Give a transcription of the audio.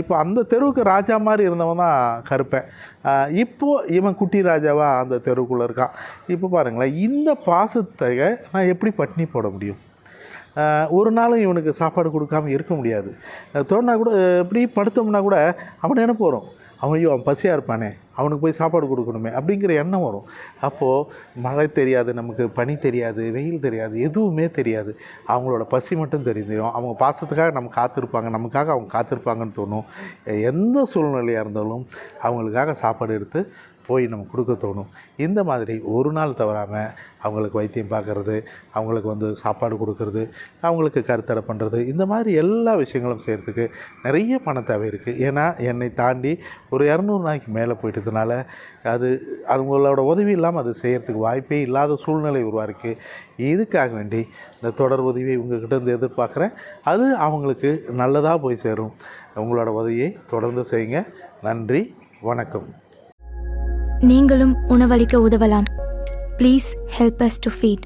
இப்போ அந்த தெருவுக்கு ராஜா மாதிரி இருந்தவன் தான் கருப்பன். இப்போது இவன் குட்டி ராஜாவாக அந்த தெருவுக்குள்ளே இருக்கான். இப்போ பாருங்களேன், இந்த பாசத்தை நான் எப்படி பட்டினி போட முடியும்? ஒரு நாளும் இவனுக்கு சாப்பாடு கொடுக்காம இருக்க முடியாது. தோணுனா கூட இப்படி படுத்தோம்னா கூட அவன் நினைப்பு வரும், ஐயோ அவன் பசியாக இருப்பானே, அவனுக்கு போய் சாப்பாடு கொடுக்கணுமே அப்படிங்கிற எண்ணம் வரும். அப்போது மழை தெரியாது, நமக்கு பனி தெரியாது, வெயில் தெரியாது, எதுவுமே தெரியாது. அவங்களோட பசி மட்டும் தெரியும். அவங்க பாசத்துக்காக நம்ம காத்திருப்பாங்க, நமக்காக அவங்க காத்திருப்பாங்கன்னு தோணும். எந்த சூழ்நிலையாக இருந்தாலும் அவங்களுக்காக சாப்பாடு எடுத்து போய் நம்ம கொடுக்க தோணும். இந்த மாதிரி ஒரு நாள் தவறாமல் அவங்களுக்கு வைத்தியம் பார்க்குறது, அவங்களுக்கு சாப்பாடு கொடுக்கறது, அவங்களுக்கு கருத்தடை பண்ணுறது, இந்த மாதிரி எல்லா விஷயங்களும் செய்கிறதுக்கு நிறைய பண தேவை இருக்குது. ஏன்னா என்னை தாண்டி ஒரு 200 நாளைக்கு மேலே போயிட்டதுனால அவங்களோட உதவி இல்லாமல் அது செய்கிறதுக்கு வாய்ப்பே இல்லாத சூழ்நிலை உருவாயிருக்கு. இதுக்காக வேண்டி இந்த தொடர் உதவியை உங்கள்கிட்ட இருந்து எதிர்பார்க்குறேன். அது அவங்களுக்கு நல்லதாக போய் சேரும். உங்களோட உதவியை தொடர்ந்து செய்யுங்க. நன்றி, வணக்கம். நீங்களும் உணவளிக்க உதவலாம். Please help us to feet.